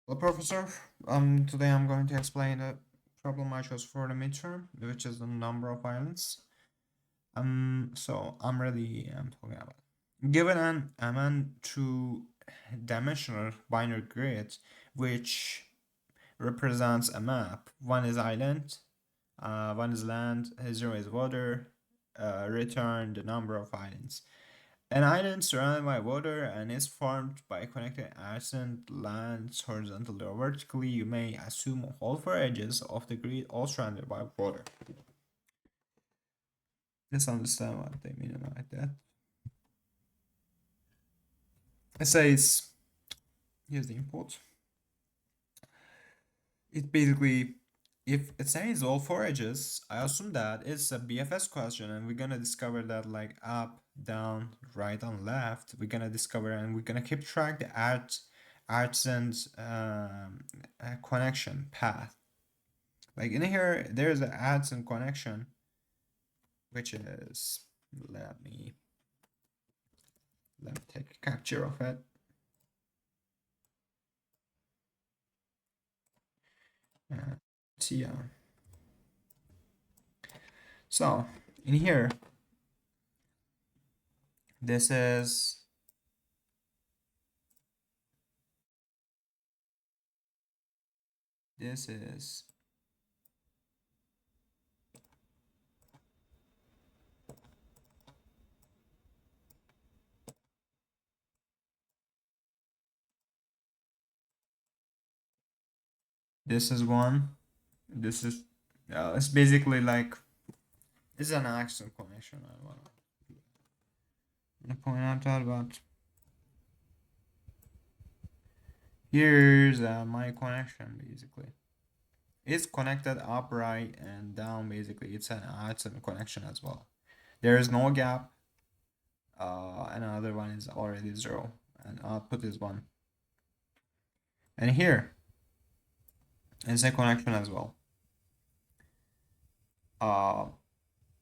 Hello, Professor. Today I'm going to explain the problem I chose for the midterm, which is the number of islands. So I'm really talking about. Given an MN two-dimensional binary grid, which represents a map. One is island, one is land, zero is water. Return the number of islands. An island surrounded by water and is formed by connecting adjacent lands horizontally or vertically. You may assume all four edges of the grid all surrounded by water. Let's understand what they mean by that. It says, here's the input. It basically, if it says all four edges, I assume that it's a BFS question, and we're gonna discover that like up, down, right, and left. We're gonna discover, and we're gonna keep track the adjacent connection path. Like in here, there's an adjacent connection, which is let me take a capture of it. Yeah. So in here, this is this is this is one. This is it's basically like it's an accent connection. I want to point out that, but here's my connection basically. It's connected up, right, and down. Basically, it's an accent connection as well. There is no gap. Another one is already zero, and output is one. And here is a connection as well.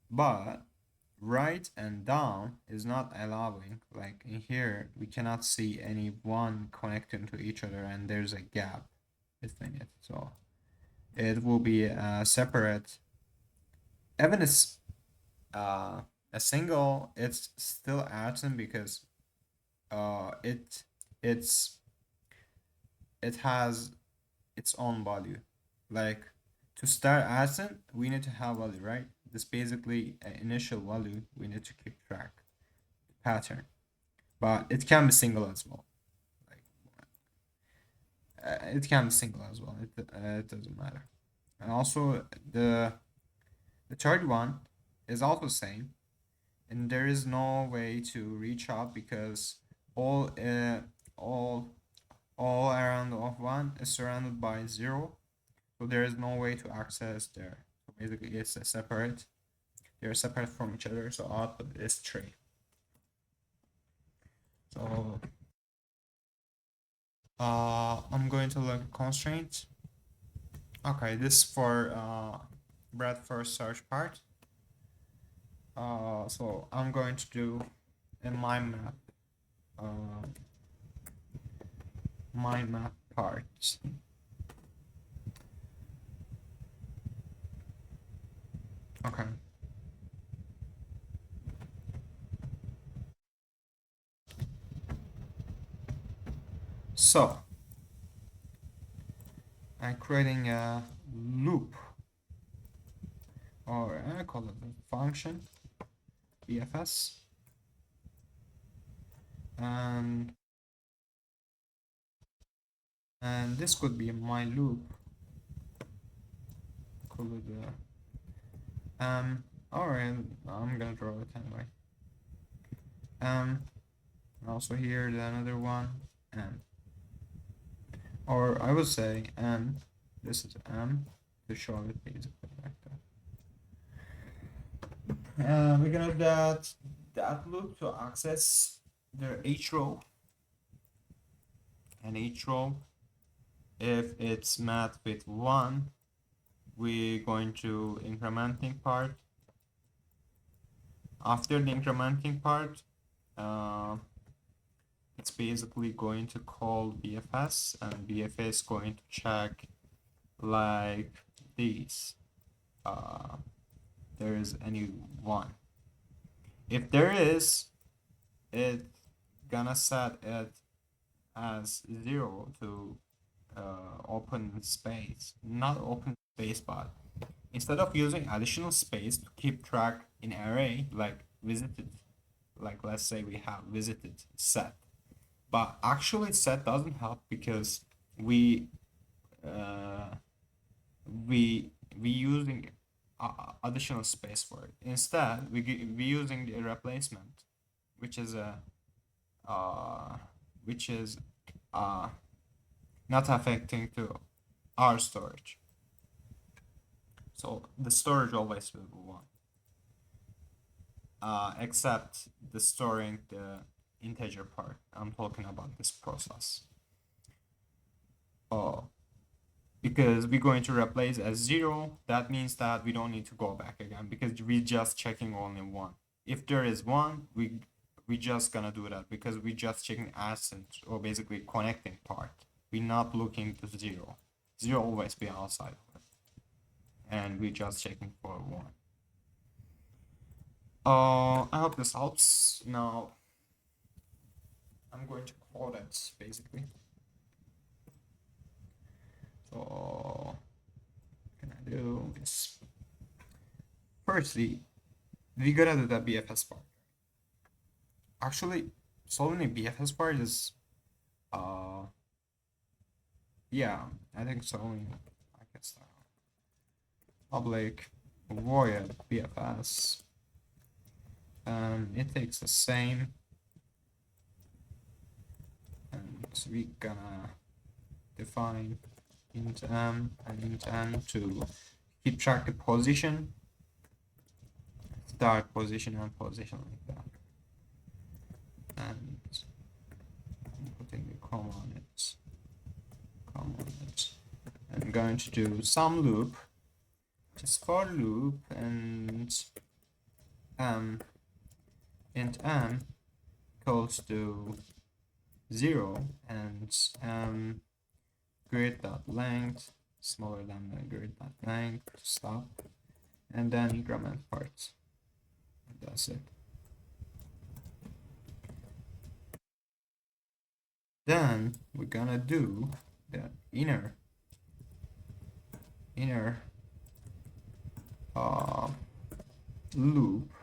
But right and down is not allowing. Like in here, we cannot see any one connecting to each other, and there's a gap between it. So it will be a separate. Even it's a single, it's still atom because it's it has its own value. Like to start atom, we need to have value, right? This basically an initial value we need to keep track pattern, but it can be single as well. Like it can be single as well. It doesn't matter. And also the third one is also same, and there is no way to reach out because all uh, all all around of one is surrounded by zero, so there is no way to access there. So basically, it's a separate. They're separate from each other, so output is three. So I'm going to look at constraint. Okay, this for breadth first search part. So I'm going to do in my map parts. Okay. So I'm creating a loop, or I call it a function, BFS, and this could be my loop. Could alright, I'm gonna draw it anyway. Also here another one, or I would say this is to show it basically like that. We're gonna do that loop to access the H row, and H row, if it's math with 1, we're going to incrementing part. After the incrementing part, it's basically going to call BFS, and BFS is going to check like these. There is any one. If there is, it's gonna set it as 0 to open space. Not open space, but instead of using additional space to keep track in array, like visited, like let's say we have visited set, but actually set doesn't help because we uh, we using additional space for it. Instead, we using the replacement, which is a which is uh, not affecting to our storage. So the storage always will be 1, except the storing the integer part. I'm talking about this process. Because we're going to replace as 0, that means that we don't need to go back again because we're just checking only 1. If there is 1, we just gonna do that because we're just checking ascent, or basically connecting part. We're not looking to 0. 0 always be outside of it. And we're just checking for 1. I hope this helps. Now I'm going to code it basically. So what can I do is, firstly, we gotta do the BFS part. Actually, solving the BFS part is yeah, I think so. I guess that public void BFS, it takes the same, and so we gonna define int m and int n to keep track of position, start position and position like that, and I'm putting the comma on it. I'm going to do some loop, just for loop, and int m equals to 0, and grid dot length smaller than the grid dot length to stop, and then increment parts. That's it. Then we're gonna do the inner loop,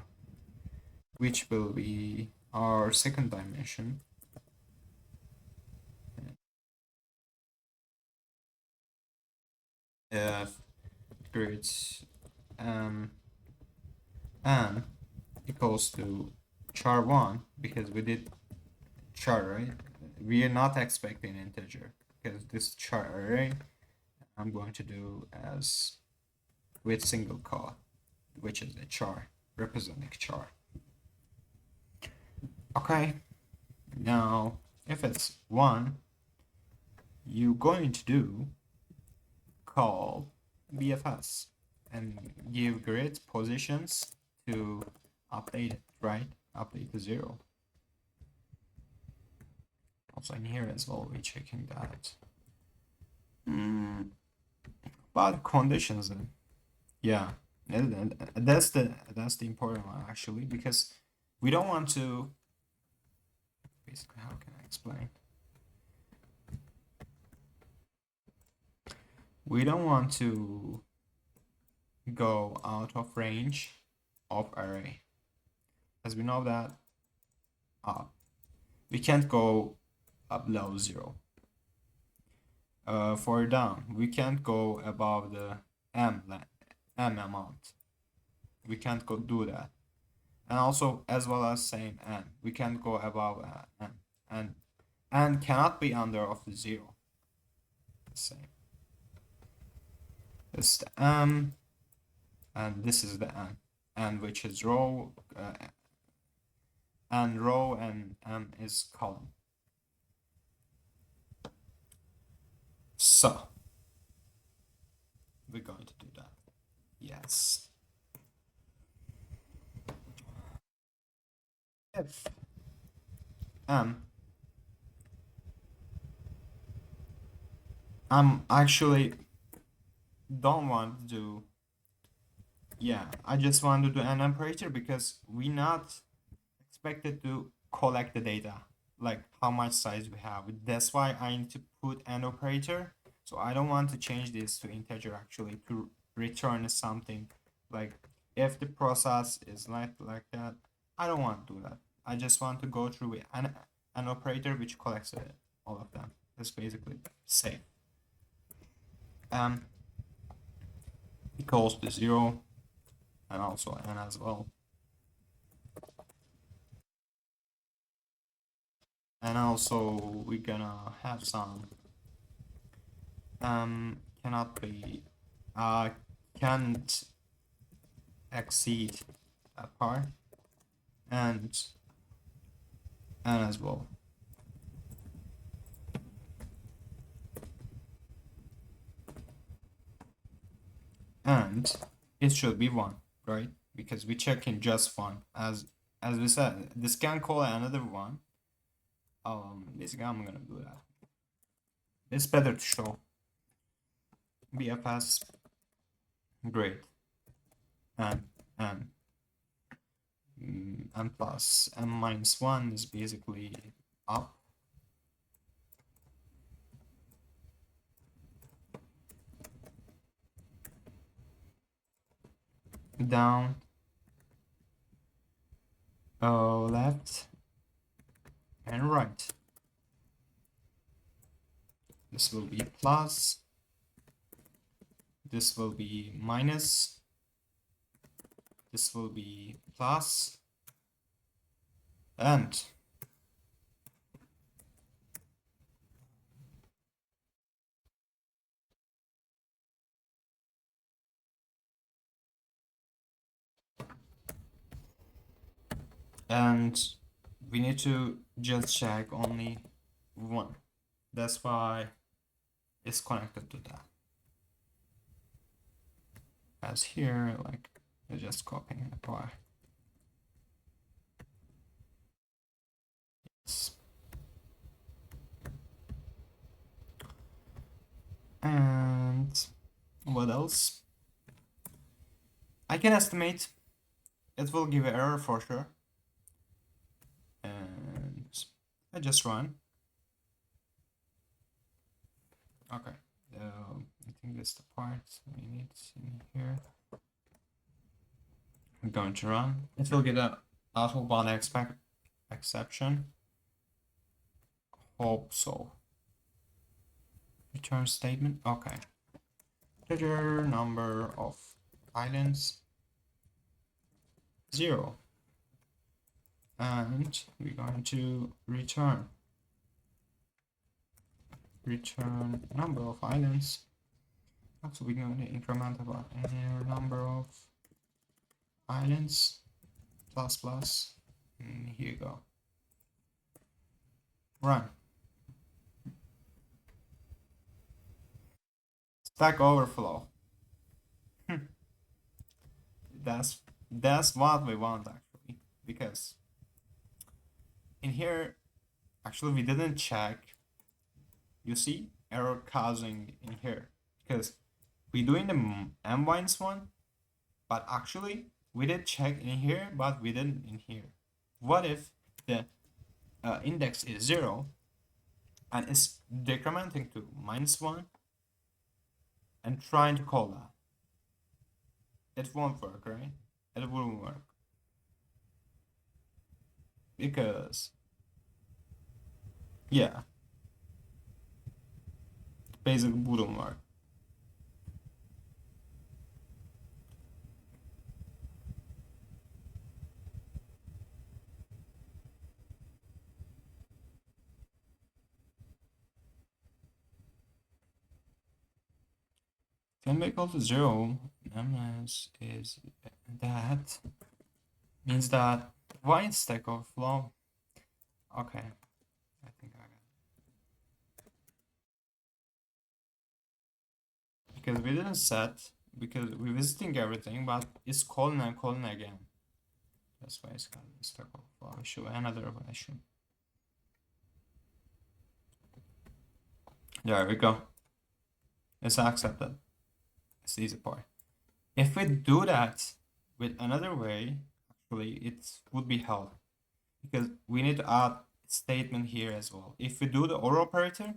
which will be our second dimension. If grids n equals to char1, because we did char, right? We are not expecting integer because this char array I'm going to do as with single call, which is a char, representing char. Okay, now if it's 1, you're going to do call BFS and give grid positions to update it, right? Update to 0. Also in here as well, we're checking that. But conditions then. Yeah, that's the important one actually, because we don't want to, basically, how can I explain? We don't want to go out of range of array, as we know that we can't go below 0. For down, we can't go above the m amount. We can't go do that. And also, as well as same n, we can't go above n, and cannot be under of 0. Same. It's the m, and this is the n which is row, and row, and m is column. So we're going to do that. Yes. If m actually don't want to do, yeah, I just want to do an operator because we not expected to collect the data, like how much size we have. That's why I need to put an operator. So I don't want to change this to integer actually to return something. Like if the process is like that, I don't want to do that. I just want to go through with an operator which collects all of them. That's basically safe. Um, equals to 0 and also n as well. And also we're gonna have some cannot be can't exceed that part and as well. And it should be 1, right? Because we check in just 1. As we said, this can call another 1. Basically I'm gonna do that. It's better to show BFS great and n plus n minus 1 is basically up, down, left, and right. This will be plus, this will be minus, this will be plus, and we need to just check only 1. That's why it's connected to that. As here, like, you're just copying the bar. Yes. And what else? I can estimate. It will give an error for sure. And I just run. Okay. I think that's the part we need in here. I'm going to run. It will get a autobahn exception. Hope so. Return statement. Okay. Integer number of islands 0. And we're going to return number of islands. Also, we're going to increment about number of islands plus. And here you go. Run. Stack Overflow. That's what we want actually, because in here actually we didn't check. You see error causing in here because we're doing the m-1, but actually we did check in here, but we didn't in here. What if the index is 0 and it's decrementing to -1 and trying to call that? It won't work, right? It wouldn't work because yeah, basically wouldn't work. Can be equal to 0 ms is that means that why Stack Overflow? Okay, I think I got it. Because we didn't set, because we're visiting everything, but it's calling and calling again. That's why it's called Stack Overflow issue, another issue. There we go. It's accepted. It's the easy part. If we do that with another way, actually it would be held because we need to add statement here as well. If we do the OR operator,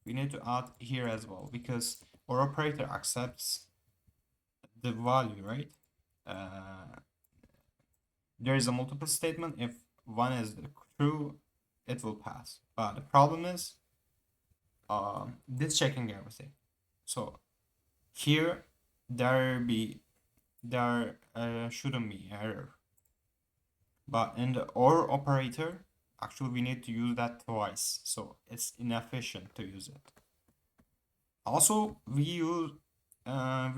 we need to add here as well because OR operator accepts the value, right? There is a multiple statement. If one is true, it will pass. But the problem is this checking everything. So here there shouldn't be error. But in the OR operator, actually we need to use that twice. So it's inefficient to use it. Also, we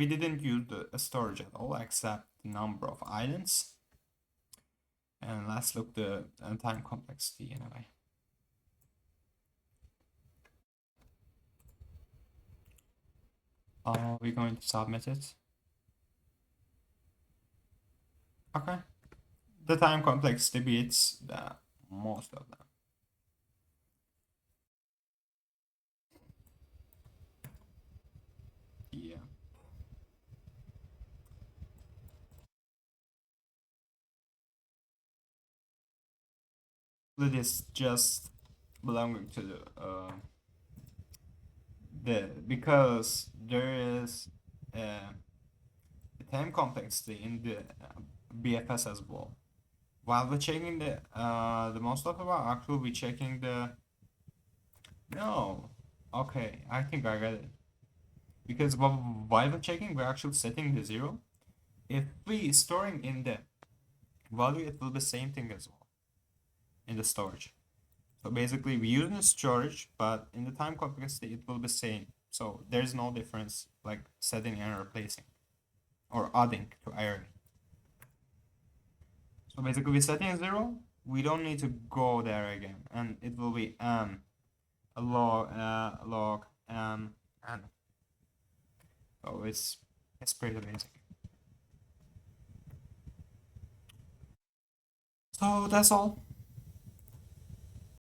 didn't use the storage at all except the number of islands. And let's look the time complexity anyway. We're going to submit it. Okay. The time complexity beats the most of them. Yeah. It is just belonging to the because there is a time complexity in the BFS as well. While we're checking the most of it, actually we're checking the no. Okay, I think I got it. Because while we're checking, we're actually setting the zero. If we storing in the value, it will be the same thing as well in the storage. So basically, we use the storage, but in the time complexity, it will be the same. So there's no difference like setting and replacing or adding to array. So basically, we're setting 0. We don't need to go there again, and it will be a log n. So it's pretty basic. So that's all.